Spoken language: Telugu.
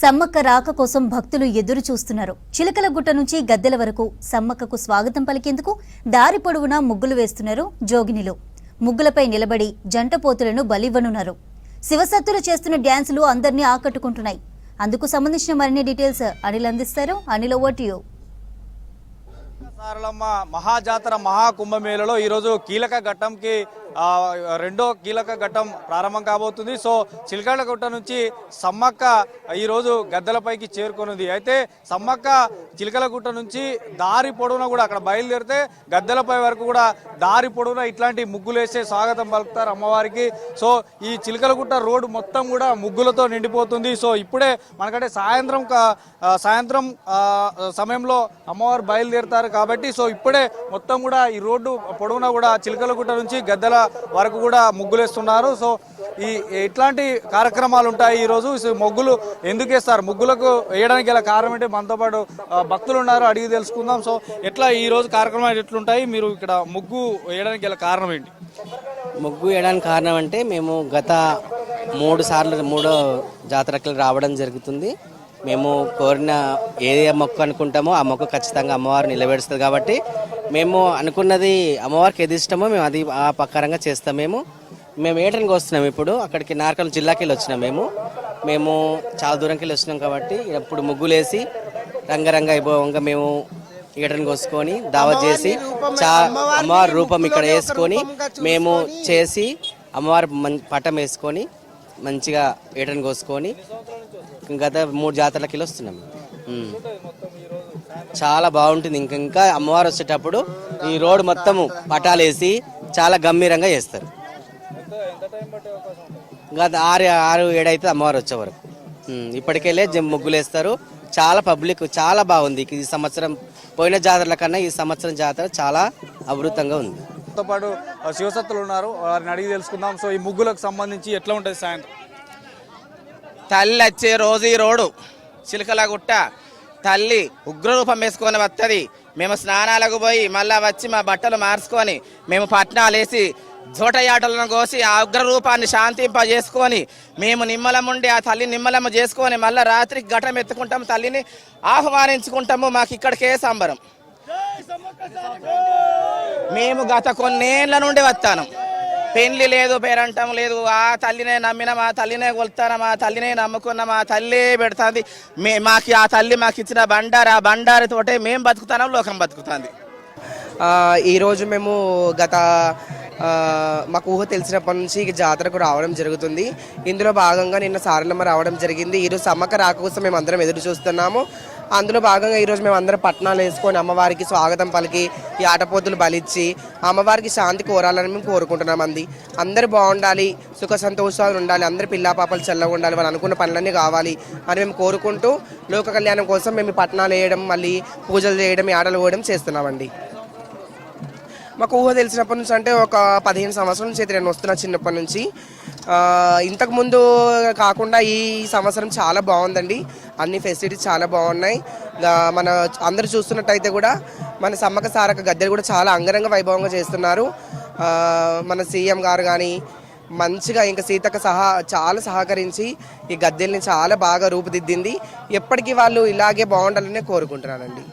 సమ్మక్క రాక కోసం భక్తులు ఎదురు చూస్తున్నారు. చిలకలగుట్ట నుంచి గద్దెల వరకు సమ్మక్కకు స్వాగతం పలికేందుకు దారి పొడవునా ముగ్గులు వేస్తున్నారు జోగినిలు. ముగ్గులపై నిలబడి జంట పోతులను బలివ్వనున్నారు. శివసత్తులు చేస్తున్న డ్యాన్సులు అందరినీ ఆకట్టుకుంటున్నాయి. అందుకు సంబంధించిన మరిన్ని డీటెయిల్స్ అనిల్ అందిస్తారు. Anil, over to you. Saralamma Mahajatara మహాకుంభమేళలో ఈరోజు కీలక ఘట్టంకి రెండో కీలక ఘట్టం ప్రారంభం కాబోతుంది. సో చిలకలగుట్ట నుంచి సమ్మక్క ఈరోజు గద్దెలపైకి చేరుకున్నది. అయితే సమ్మక్క చిలకలగుట్ట నుంచి దారి పొడవునా కూడా అక్కడ బయలుదేరితే గద్దెలపై వరకు కూడా దారి పొడవునా ఇట్లాంటి ముగ్గులు వేసే స్వాగతం పలుకుతారు అమ్మవారికి. సో ఈ చిలకలగుట్ట రోడ్డు మొత్తం కూడా ముగ్గులతో నిండిపోతుంది. సో ఇప్పుడే మనకంటే సాయంత్రం సమయంలో అమ్మవారు బయలుదేరుతారు కాబట్టి సో ఇప్పుడే మొత్తం కూడా ఈ రోడ్డు పొడవునా కూడా చిలకలగుట్ట నుంచి గద్దెల వరకు కూడా ముగ్గులేస్తున్నారు. సో ఇట్లాంటి కార్యక్రమాలు ఉంటాయి. ఈరోజు ముగ్గులు ఎందుకు వేస్తారు, ముగ్గులకు వేయడానికి గల కారణం ఏంటి, మనతో పాటు భక్తులు ఉన్నారు, అడిగి తెలుసుకుందాం. సో ఎట్లా ఈ రోజు కార్యక్రమాలు ఎట్లుంటాయి, మీరు ఇక్కడ ముగ్గు వేయడానికి గల కారణం ఏంటి? ముగ్గు వేయడానికి కారణం అంటే మేము గత 3 సార్లు 3వ జాతరకి రావడం జరుగుతుంది. మేము కోరిన ఏ మొక్కు అనుకుంటామో ఆ మొక్కు ఖచ్చితంగా అమ్మవారు నిలబెడుస్తుంది. కాబట్టి మేము అనుకున్నది అమ్మవారికి ఏది ఇష్టమో మేము అది ఆ ప్రకారంగా చేస్తాం. మేము ఏటనికి వస్తున్నాం. ఇప్పుడు అక్కడికి నార్కల్ జిల్లాకి వెళ్ళి వచ్చినాం. మేము చాలా దూరంకి వెళ్ళి వచ్చినాం కాబట్టి ఇప్పుడు ముగ్గులేసి రంగరంగ వైభవంగా మేము ఏటనికి వసుకొని దావత్ చేసి అమ్మవారి రూపం ఇక్కడ వేసుకొని మేము చేసి అమ్మవారి పటం వేసుకొని మంచిగా ఏటనికి కోసుకొని గత 3 జాతరలకి వస్తున్నాం. చాలా బాగుంటుంది. ఇంకా అమ్మవారు వచ్చేటప్పుడు ఈ రోడ్డు మొత్తము పటాలు వేసి చాలా గంభీరంగా చేస్తారు. గత 6-7 అయితే అమ్మవారు వచ్చే వరకు ఇప్పటికెళ్ళే ముగ్గులు వేస్తారు. చాలా పబ్లిక్ చాలా బాగుంది. ఈ సంవత్సరం పోయిన జాతరల కన్నా ఈ సంవత్సరం జాతర చాలా అభివృద్ధిగా ఉంది. తో పాటు శివసత్తులు ఉన్నారు, వారిని అడిగి తెలుసుకుందాం. సో ఈ ముగ్గులకు సంబంధించి ఎట్లా ఉంటుంది సాయంత్రం? తల్లి వచ్చే రోజు ఈ రోడ్డు చిలకలగుట్ట తల్లి ఉగ్రరూపం వేసుకొని వస్తుంది. మేము స్నానాలకు పోయి మళ్ళీ వచ్చి మా బట్టలు మార్చుకొని మేము పట్నాలు వేసి జోటయాటలను కోసి ఆ ఉగ్రరూపాన్ని శాంతింపజేసుకొని మేము నిమ్మలముండి ఆ తల్లి నిమ్మలమ్మ చేసుకొని మళ్ళీ రాత్రికి ఘటం ఎత్తుకుంటాము, తల్లిని ఆహ్వానించుకుంటాము. మాకు ఇక్కడికే సంబరం. మేము గత కొన్నేళ్ల నుండి వస్తాను. పెళ్లి లేదు, పేరంటం లేదు. ఆ తల్లినే నమ్మినాం, ఆ తల్లినే కొలుతాం, ఆ తల్లినే నమ్ముకున్నాం, ఆ తల్లి పెడుతుంది. మాకు ఆ తల్లి మాకు ఇచ్చిన బండారు, ఆ బండారితోటే మేము బతుకుతున్నాం, లోకం బతుకుతుంది. ఈరోజు మేము గత మాకు ఊహ తెలిసినప్పటి నుంచి జాతరకు రావడం జరుగుతుంది. ఇందులో భాగంగా నిన్న సారలమ్మ రావడం జరిగింది. ఈరోజు సమ్మక్క రాక కోసం మేము అందరం ఎదురు చూస్తున్నాము. అందులో భాగంగా ఈరోజు మేము అందరం పట్నాలు వేసుకొని అమ్మవారికి స్వాగతం పలికి ఈ ఆటపోతులు బలిచ్చి అమ్మవారికి శాంతి కోరాలని మేము కోరుకుంటున్నాం. అందరూ బాగుండాలి, సుఖ సంతోషాలు ఉండాలి, అందరు పిల్లా పాపలు చల్లగా ఉండాలి, వాళ్ళు అనుకున్న పనులన్నీ కావాలి అని మేము కోరుకుంటూ లోక కళ్యాణం కోసం మేము పట్నాలు వేయడం, మళ్ళీ పూజలు చేయడం, ఆటలు పోయడం చేస్తున్నామండి. మాకు ఊహ తెలిసినప్పటి నుంచి అంటే ఒక 15 సంవత్సరాల నుంచి అయితే నేను వస్తున్నా చిన్నప్పటి నుంచి. ఇంతకుముందు కాకుండా ఈ సంవత్సరం చాలా బాగుందండి. అన్ని ఫెసిలిటీస్ చాలా బాగున్నాయి. మన అందరూ చూస్తున్నట్టయితే కూడా మన సమ్మక్క సారక్క గద్దెలు కూడా చాలా అంగరంగ వైభవంగా చేస్తున్నారు. మన సీఎం గారు కానీ మంచిగా ఇంకా సీతక్క చాలా సహకరించి ఈ గద్దెల్ని చాలా బాగా రూపుదిద్దింది. ఎప్పటికీ వాళ్ళు ఇలాగే బాగుండాలని కోరుకుంటున్నానండి.